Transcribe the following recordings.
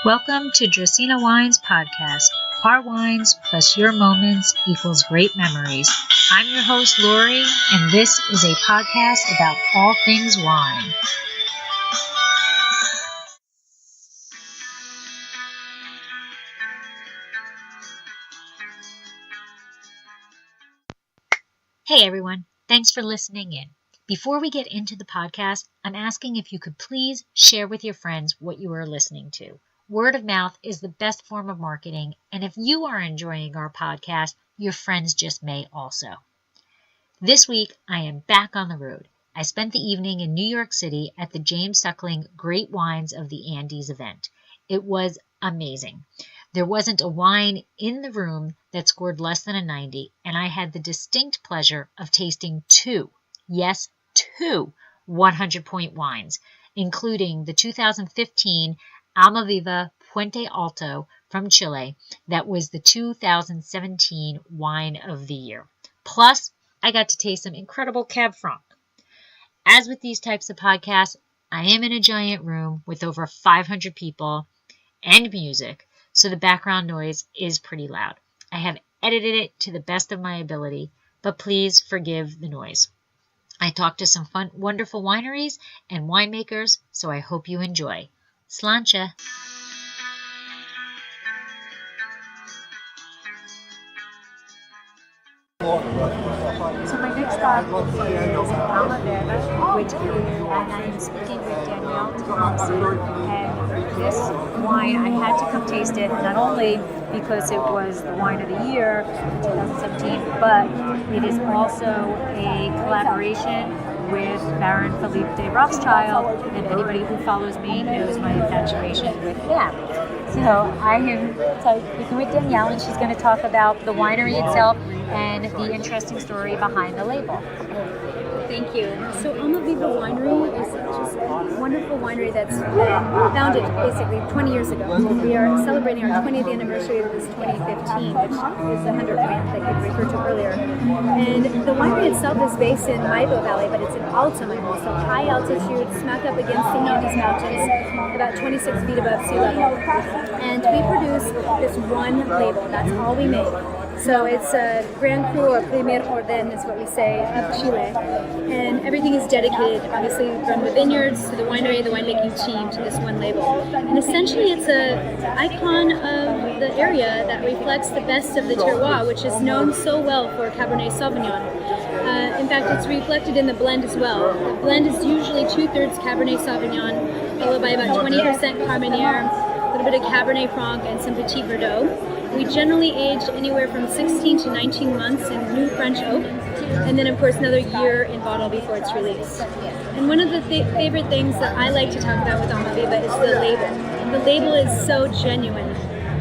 Welcome to Dracaenawines podcast. Our wines plus your moments equals great memories. I'm your host, Lori, and this is a podcast about all things wine. Hey everyone, thanks for listening in. Before we get into the podcast, I'm asking if you could please share with your friends what you are listening to. Word of mouth is the best form of marketing, and if you are enjoying our podcast, your friends just may also. This week, I am back on the road. I spent the evening in New York City at the James Suckling Great Wines of the Andes event. It was amazing. There wasn't a wine in the room that scored less than a 90, and I had the distinct pleasure of tasting two 100-point wines, including the 2015 Almaviva Puente Alto from Chile that was the 2017 Wine of the Year. Plus, I got to taste some incredible Cab Franc. As with these types of podcasts, I am in a giant room with over 500 people and music, so the background noise is pretty loud. I have edited it to the best of my ability, but please forgive the noise. I talked to some fun, wonderful wineries and winemakers, so I hope you enjoy. Sláinte! So my next stop is Almaviva, and I'm speaking with Danielle Thomas. And this wine, I had to come taste it, not only because it was the wine of the year in 2017, but it is also a collaboration with Baron Philippe de Rothschild, and anybody who follows me knows my infatuation with him. So I am speaking with Danielle, and she's going to talk about the winery itself and the interesting story behind the label. Thank you. So Almaviva Winery is just a wonderful winery that's been founded basically 20 years ago. We are celebrating our 20th anniversary of this 2015, which is the 100th that you referred to earlier. And the winery itself is based in Maipo Valley, but it's in Alta, so high altitude, smack up against the Andes Mountains, about 26 feet above sea level. And we produce this one label. That's all we make. So it's a Grand Cru or Primer Orden is what we say of Chile. And everything is dedicated, obviously, from the vineyards to the winery, the winemaking team to this one label. And essentially it's an icon of the area that reflects the best of the terroir, which is known so well for Cabernet Sauvignon. In fact, it's reflected in the blend as well. The blend is usually 2/3 Cabernet Sauvignon, followed by about 20% Marnier, a little bit of Cabernet Franc, and some Petit Verdot. We generally age anywhere from 16 to 19 months in new French oak, and then of course another year in bottle before it's released. And one of the favorite things that I like to talk about with Almaviva is the label. The label is so genuine,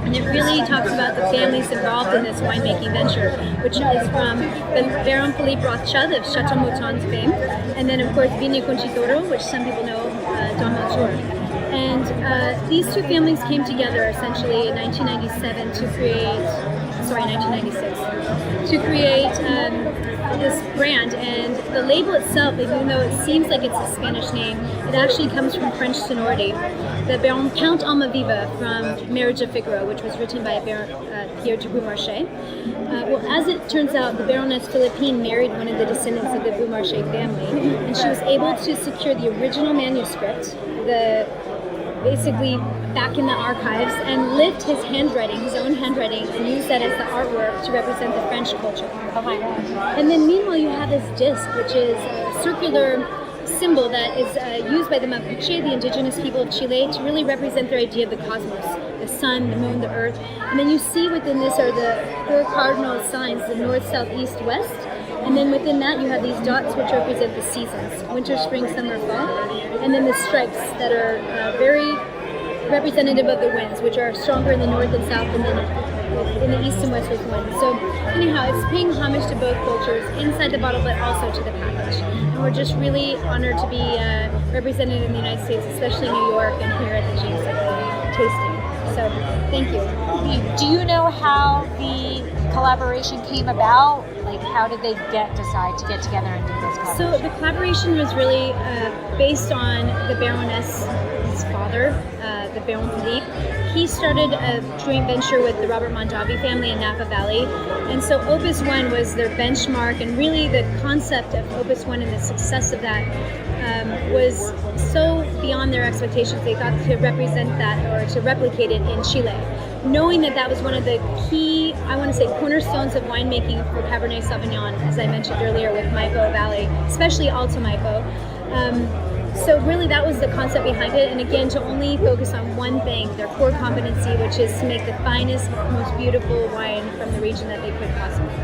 and it really talks about the families involved in this winemaking venture, which is from Baron Philippe Rothschild of Chateau Mouton's fame, and then of course Viña Conchitoro, which some people know, Don Melchor. And these two families came together essentially in 1996 to create this brand. And the label itself, even though it seems like it's a Spanish name, it actually comes from French sonority. The Baron Count Almaviva from Marriage of Figaro, which was written by Pierre de Beaumarchais. Well, as it turns out, the Baroness Philippine married one of the descendants of the Beaumarchais family, and she was able to secure the original manuscript, basically back in the archives, and lift his handwriting, his own handwriting, and use that as the artwork to represent the French culture. Oh my God. And then meanwhile you have this disc, which is a circular symbol that is used by the Mapuche, the indigenous people of Chile, to really represent their idea of the cosmos, the sun, the moon, the earth. And then you see within this are the four cardinal signs, the north, south, east, west. And then within that you have these dots which represent the seasons, winter, spring, summer, fall. And then the stripes that are very representative of the winds, which are stronger in the north and south, and then in the east and west with winds. So anyhow, it's paying homage to both cultures inside the bottle, but also to the package. And we're just really honored to be represented in the United States, especially New York and here at the James tasting. So thank you. Do you know how the collaboration came about? Like, how did they decide to get together and do this collaboration? So the collaboration was really based on the Baroness his father, the Baron Philippe. He started a joint venture with the Robert Mondavi family in Napa Valley. And so Opus One was their benchmark, and really the concept of Opus One and the success of that was so beyond their expectations. They thought to represent that or to replicate it in Chile. Knowing that that was one of the key, I want to say, cornerstones of winemaking for Cabernet Sauvignon, as I mentioned earlier with Maipo Valley, especially Alto Maipo. So really that was the concept behind it, and again, to only focus on one thing, their core competency, which is to make the finest, most beautiful wine from the region that they could possibly.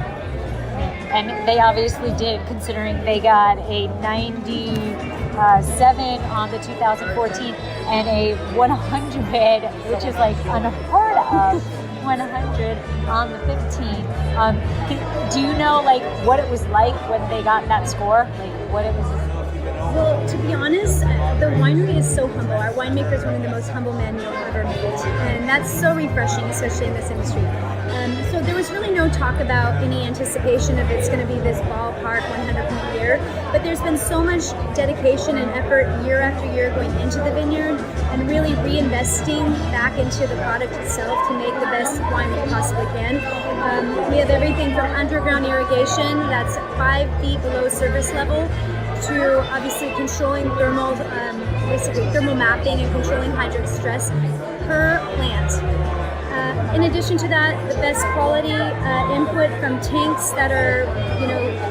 And they obviously did, considering they got a 97 on the 2014 and a 100, which is like unheard of, 100 on the 15. Do you know like what it was like when they got that score? Like what it was? Well, to be honest, the winery is so humble. Our winemaker is one of the most humble men you'll ever meet, and that's so refreshing, especially in this industry. So there was really no talk about any anticipation of it's going to be this ballpark 100-point year, but there's been so much dedication and effort year after year going into the vineyard and really reinvesting back into the product itself to make the best wine we possibly can. We have everything from underground irrigation that's 5 feet below surface level to obviously controlling thermal mapping and controlling hydric stress per plant. In addition to that, the best quality input from tanks that are,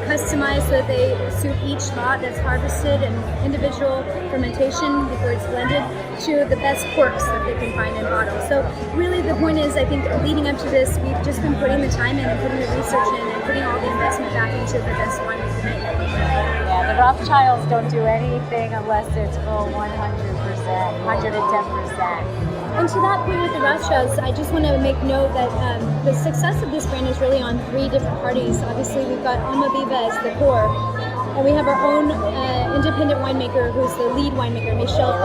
customized so that they suit each lot that's harvested, and individual fermentation before it's blended, to the best corks that they can find in bottles. So really the point is, I think leading up to this, we've just been putting the time in and putting the research in and putting all the investment back into the best wine we can make. Yeah, the Rothschilds don't do anything unless it's full 100%, 110%. And to that point with the Rothschilds, I just want to make note that the success of this brand is really on 3 different parties. Obviously, we've got Almaviva as the core, and we have our own independent winemaker who's the lead winemaker, Michel.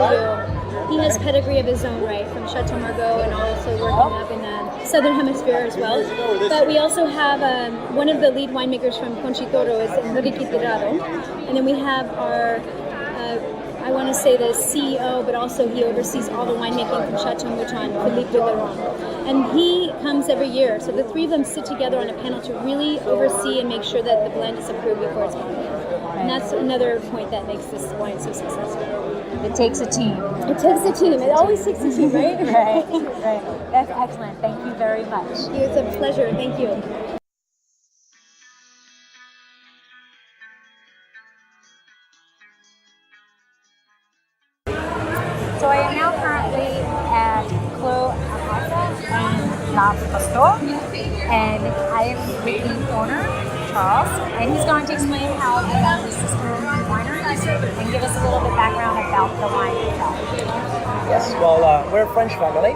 He has pedigree of his own, right, from Chateau Margaux and also working up in the Southern Hemisphere as well. But we also have one of the lead winemakers from Conchitoro is Enrique Tirado, and then we have our I want to say the CEO, but also he oversees all the winemaking from Chateau Mouton, Philippe de Laurent. And he comes every year. So the 3 of them sit together on a panel to really oversee and make sure that the blend is approved before it's bottled. And that's another point that makes this wine so successful. It takes a team. It takes a team. It always takes a team, right? Right. That's excellent. Thank you very much. It's a pleasure. Thank you. So I am now currently at Clos and Lapostolle, and I am with the owner, Charles, and he's going to explain how we have the sister winery and give us a little bit background about the wine itself. Yes, well, we're a French family.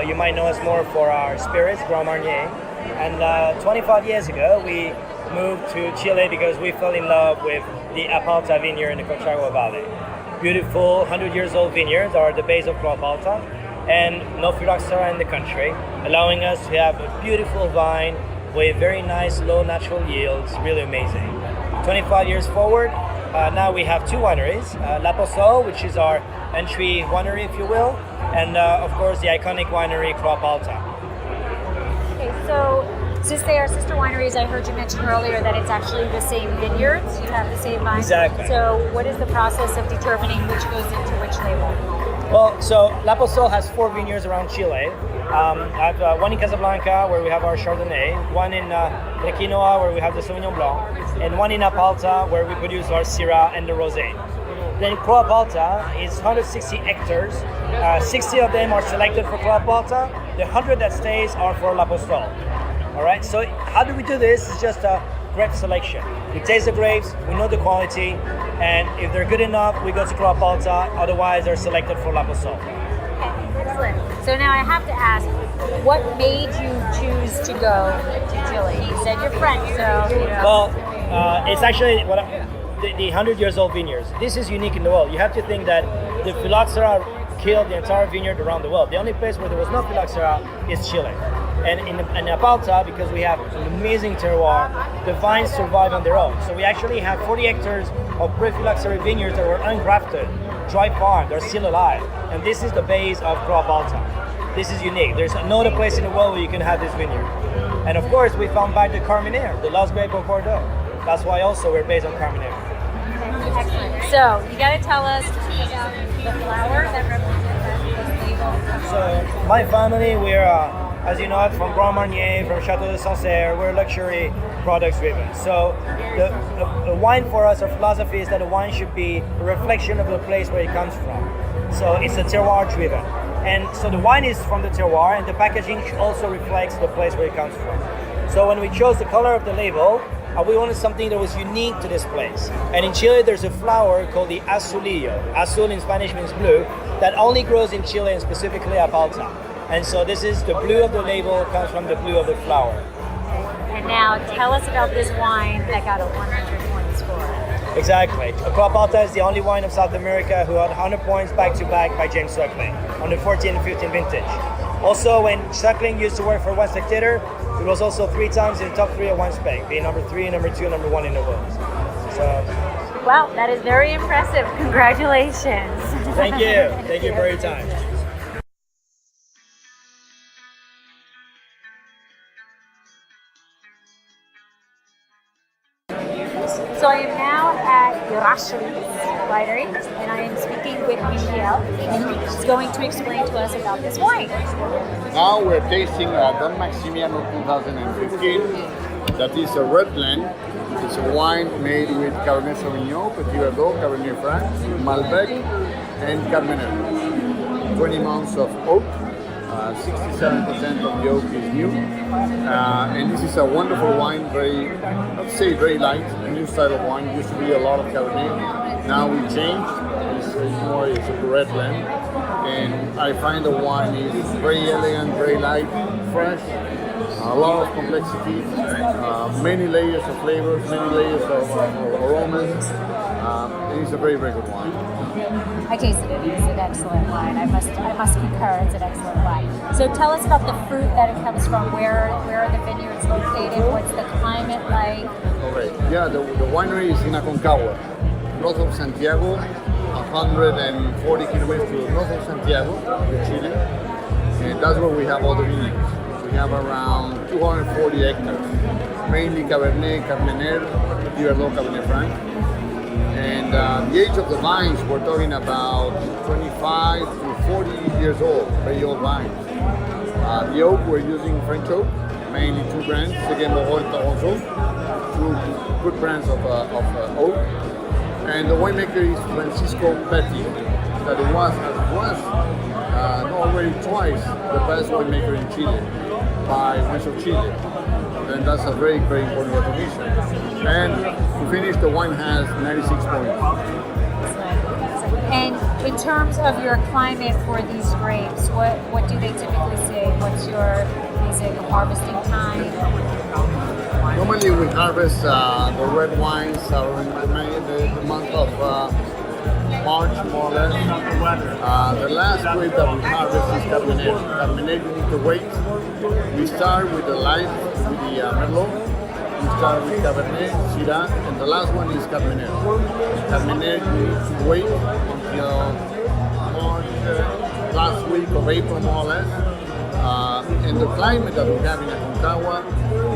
You might know us more for our spirits, Grand Marnier. And 25 years ago, we moved to Chile because we fell in love with the Apalta vineyard in the Colchagua Valley. Beautiful 100-years-old vineyards are the base of Apalta, and no phylloxera in the country, allowing us to have a beautiful vine with very nice low natural yields, really amazing. 25 years forward, now we have 2 wineries, Lapostolle, which is our entry winery, if you will, and of course the iconic winery Apalta. Okay, so since they are sister wineries, I heard you mention earlier that it's actually the same vineyards. You have the same vines. Exactly. So what is the process of determining which goes into which label? Well, so Lapostolle has 4 vineyards around Chile. I have one in Casablanca, where we have our Chardonnay, one in Dracaenawines, where we have the Sauvignon Blanc, and one in Apalta, where we produce our Syrah and the Rosé. Then Clos Apalta is 160 hectares. 60 of them are selected for Clos Apalta. The 100 that stays are for Lapostolle. All right, so how do we do this? It's just a grape selection. We taste the grapes, we know the quality, and if they're good enough, we go to Clos Apalta. Otherwise, they're selected for Lapostolle. Okay, excellent. So now I have to ask, what made you choose to go to Chile? You said you're French, so Well, it's actually the 100-years-old vineyards. This is unique in the world. You have to think that the phylloxera killed the entire vineyard around the world. The only place where there was no phylloxera is Chile. And in Apalta, because we have an amazing terroir, the vines survive on their own. So we actually have 40 hectares of pre-phylloxera vineyards that were ungrafted dry farm. They're still alive. And this is the base of Clos Apalta. This is unique. There's no other place in the world where you can have this vineyard. And of course, we found back the Carmenere, the lost grape of Bordeaux. That's why also we're based on Carmenere. Excellent. So you got to tell us about the flower that represents this label. So my family, we're, as you know, from Grand Marnier, from Chateau de Sancerre, we're luxury products driven. So the wine for us, our philosophy is that the wine should be a reflection of the place where it comes from. So it's a terroir driven. And so the wine is from the terroir, and the packaging also reflects the place where it comes from. So when we chose the color of the label, we wanted something that was unique to this place. And in Chile, there's a flower called the azulillo. Azul in Spanish means blue, that only grows in Chile and specifically Apalta. And so this is the blue of the label, comes from the blue of the flower. And now tell us about this wine that got a 100 points score. Exactly. Clos Apalta is the only wine of South America who had 100 points back-to-back by James Suckling on the 14 and 15 vintage. Also, when Suckling used to work for Wine Spectator, it was also 3 times in the top 3 of Wine Spec, being number 3, number 2, number 1 in the world. So, wow, that is very impressive. Congratulations. Thank you. Thank you for your time. So I am now at Errazuriz winery, and I am speaking with Michel, and he's going to explain to us about this wine. Now we're tasting Don Maximiano 2015. That is a red blend. It's a wine made with Cabernet Sauvignon, Petit Verdot, Cabernet Franc, Malbec, and Carmenere. 20 months of oak. 67% of the oak is new, and this is a wonderful wine, I'd say very light, a new style of wine. It used to be a lot of Cabernet, now we changed, it's a red blend, and I find the wine is very elegant, very light, fresh, a lot of complexity, many layers of flavors, many layers of aromas. It's a very, very good wine. I tasted it. It's an excellent wine. I must concur. It's an excellent wine. So tell us about the fruit that it comes from. Where are the vineyards located? What's the climate like? Okay. Yeah, the winery is in Aconcagua, north of Santiago, 140 kilometers to the north of Santiago, Chile, and that's where we have all the vineyards. We have around 240 hectares, mainly Cabernet, Carmenere, Petit Verdot, Cabernet Franc. And the age of the vines, we're talking about 25 to 40 years old, very old vines. The oak, we're using French oak, mainly 2 brands, Seguin Moreau and Toronto, 2 good brands of oak. And the winemaker is Francisco Petty, that was already twice the best winemaker in Chile by Wines of Chile. And that's a very, very important recognition. And to finish, the wine has 96 points. And in terms of your climate for these grapes, what do they typically say? What's your basic harvesting time? Normally we harvest the red wines around the month of March, more or less. The last grape that we harvest is Cabernet. Cabernet, you need to wait. We start with the light, with the Merlot. We start with Cabernet, Syrah, and the last one is Carmenere. Carmenere, you need to wait until March, last week of April, more or less. And the climate that we have in Aconcagua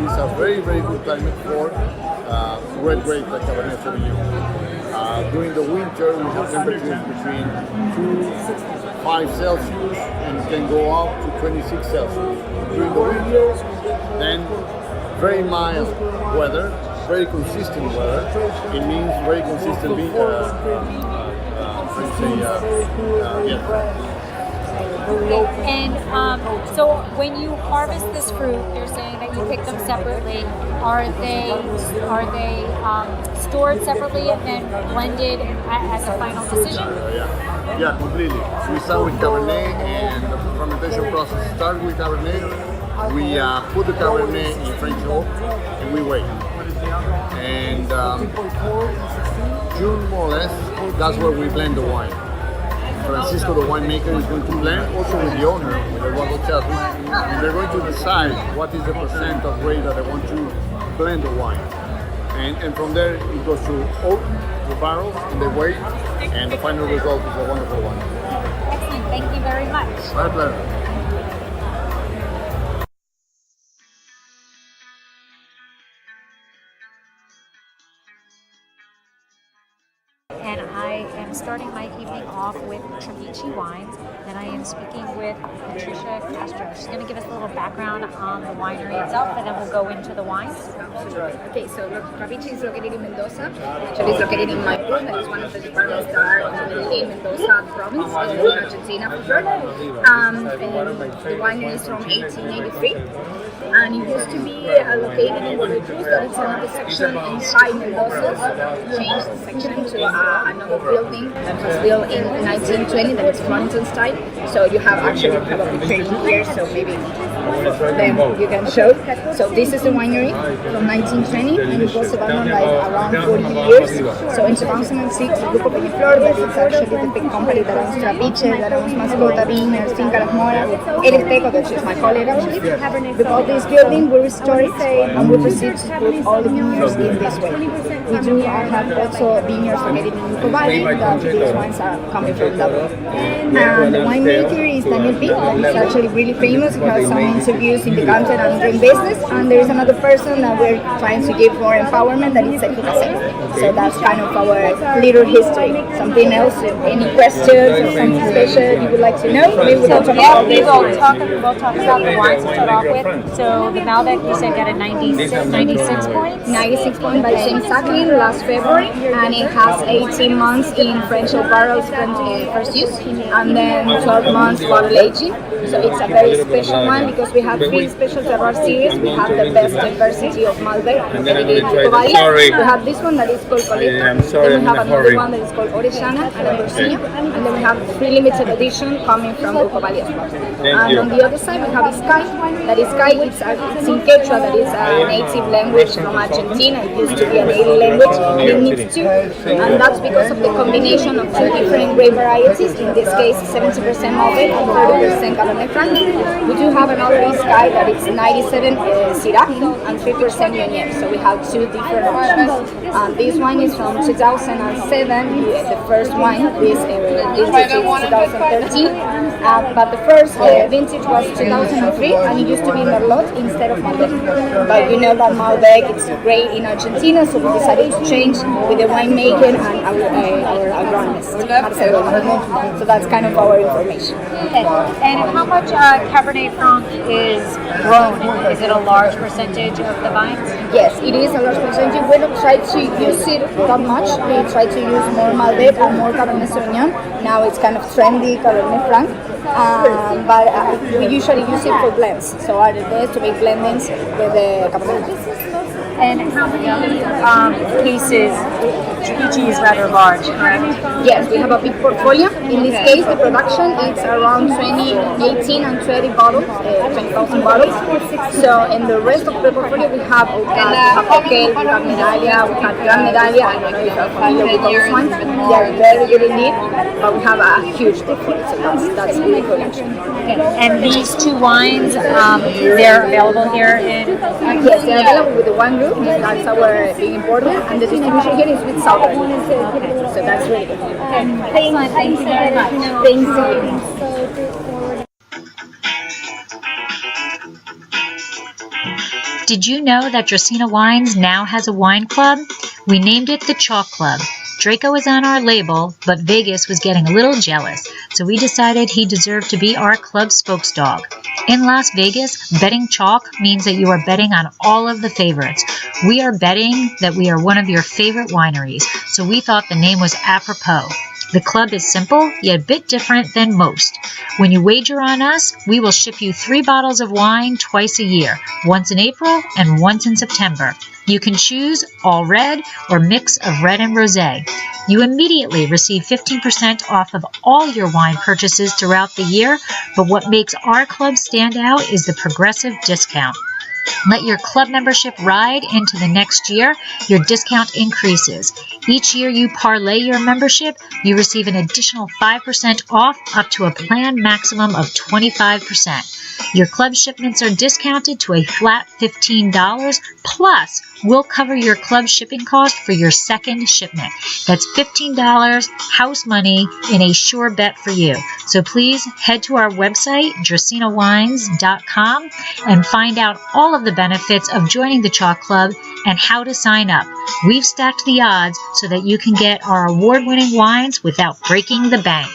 is a very, very good climate for red grapes like Cabernet Sauvignon. During the winter, we have temperatures between 5 Celsius and can go up to 26 Celsius. During the winter, then very mild weather, very consistent weather. It means very consistent And so when you harvest this fruit, you're saying that you pick them separately. Are they stored separately and then blended as a final decision? Yeah, completely. We start with Cabernet, and the fermentation process starts with Cabernet. We put the Cabernet in French oak, and we wait. And June, more or less, that's where we blend the wine. Francisco, the winemaker, is going to blend also with the owner, with Eduardo Chassi, and they're going to decide what is the percent of grape that they want to blend the wine. And from there, it goes to oak, the barrels, and they wait. and the final result is a wonderful one. Excellent. Thank you very much. My pleasure. And I am starting my evening off with Travici wines, and I am speaking with Patricia Castro. She's going to give us a little background on the winery itself, and then we'll go into the wines. Okay, so Travici is located in Mendoza. Actually, it's located in Maipo, that is one of the departments that are in Mendoza province, in Argentina for sure. And the winery is from 1883, and it used to be located in Veracruz, that is another section inside Mendoza. So we changed the section to another building that was built in 1920, that is Florentine style. So you have a picture here, so maybe then you can show. So this is the winery from 1920, and it was abandoned like around 40 years. So in 2006, Grupo Penaflor, that is actually the big company that owns Traviche, that owns Mascota, Viñas, Finca Las Moras, Eresteco, which is my colleague actually. We bought this building, we restored it, and we proceed to put all the vineyards in this way. We do have also vineyards located in Grupo Valley, that these wines are coming from that way. And the winemaker is Danielle Thomas, that is actually really famous. He has some interviews in the content and drink business, and there is another person that we're trying to give more empowerment, that is Sergio Casero. So that's kind of our little history. Something else, any questions or something special you would like to know? Maybe we'll talk about this. We'll talk about the wines to start off with. So the Malbec, you said, got a 96 points? 96 points by James Suckling last February, and it has 18 months in French oak barrels first use, and then 12 months bottle aging. So it's a very special one because we have three special terroir series. We have the best diversity of Malbec, we have this one that is called Colito, then we have another one that is called Orellana and Ambrosino, and then we have 3 limited edition coming from Grupo as well. And on the other side we have Sky, that is Sky, it's in Quechua, that is a native language from Argentina. It used to be a native language, and it needs to, and that's because of the combination of 2 different grape varieties, in this case 70% Malbec and 30% Cabernet Franc. We do have another Sky that is 97 Syrah and 3% Meunier, so we have 2 different options. This wine is from 2007, the first wine, this vintage is 2013, but the first vintage was 2003, and it used to be Merlot instead of Malbec. But you know that Malbec is great in Argentina, so we decided to change with the winemaking and our agronomist. So that's kind of our information. Okay. And how much Cabernet Franc is grown? Is it a large percentage of the vines? Yes, it is a large percentage. We don't try to use it that much. We try to use more Malbec and more Cabernet Sauvignon. Now it's kind of trendy Cabernet Franc. But we usually use it for blends. So our best to make blendings with the Cabernet Franc. And how many cases? Travici is rather large, correct? Yes, we have a big portfolio. In this case, the production is around 18 and 20 bottles, 20,000 bottles. So in the rest of the portfolio, we have Coquel, we have Medalla, we have Gran Medalla. I don't know if you're familiar with those ones. They are very good indeed, but we have a huge portfolio. So that's really good actually. Okay. And these 2 wines, they're available here in? Yes, they're available with the one group. That's our big important, and the distribution here is with South. So that's really good. Excellent. Thank you very much. Thank you. Did you know that Dracaenawines now has a wine club? We named it the Chalk Club. Draco is on our label, but Vegas was getting a little jealous, so we decided he deserved to be our club spokesdog. In Las Vegas, betting chalk means that you are betting on all of the favorites. We are betting that we are one of your favorite wineries, so we thought the name was apropos. The club is simple, yet a bit different than most. When you wager on us, we will ship you 3 bottles of wine twice a year, once in April and once in September. You can choose all red or mix of red and rosé. You immediately receive 15% off of all your wine purchases throughout the year, but what makes our club stand out is the progressive discount. Let your club membership ride into the next year. Your discount increases. Each year you parlay your membership, you receive an additional 5% off up to a planned maximum of 25%. Your club shipments are discounted to a flat $15, plus we'll cover your club shipping cost for your second shipment. That's $15 house money in a sure bet for you. So please head to our website, Dracaenawines.com, and find out all of the benefits of joining the Chalk Club and how to sign up. We've stacked the odds so that you can get our award-winning wines without breaking the bank.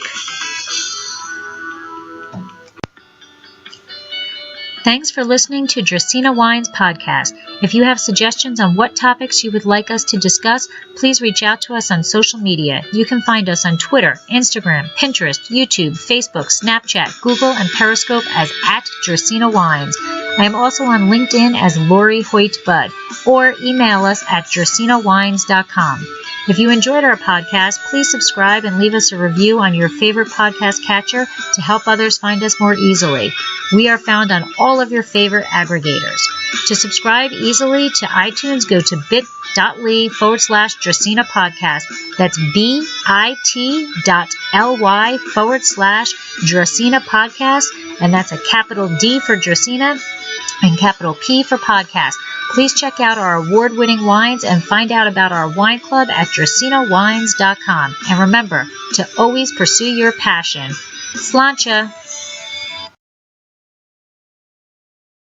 Thanks for listening to Dracaenawines podcast. If you have suggestions on what topics you would like us to discuss, please reach out to us on social media. You can find us on Twitter, Instagram, Pinterest, YouTube, Facebook, Snapchat, Google, and Periscope as @Dracaenawines. I am also on LinkedIn as Lori Hoyt Budd, or email us at dracaenawines.com. If you enjoyed our podcast, please subscribe and leave us a review on your favorite podcast catcher to help others find us more easily. We are found on all of your favorite aggregators. To subscribe easily to iTunes, go to bit.ly/Dracaena podcast. That's bit.ly/Dracaena podcast. And that's a capital D for Dracaena and capital P for podcast. Please check out our award-winning wines and find out about our wine club at Dracaenawines.com. And remember to always pursue your passion. Sláinte!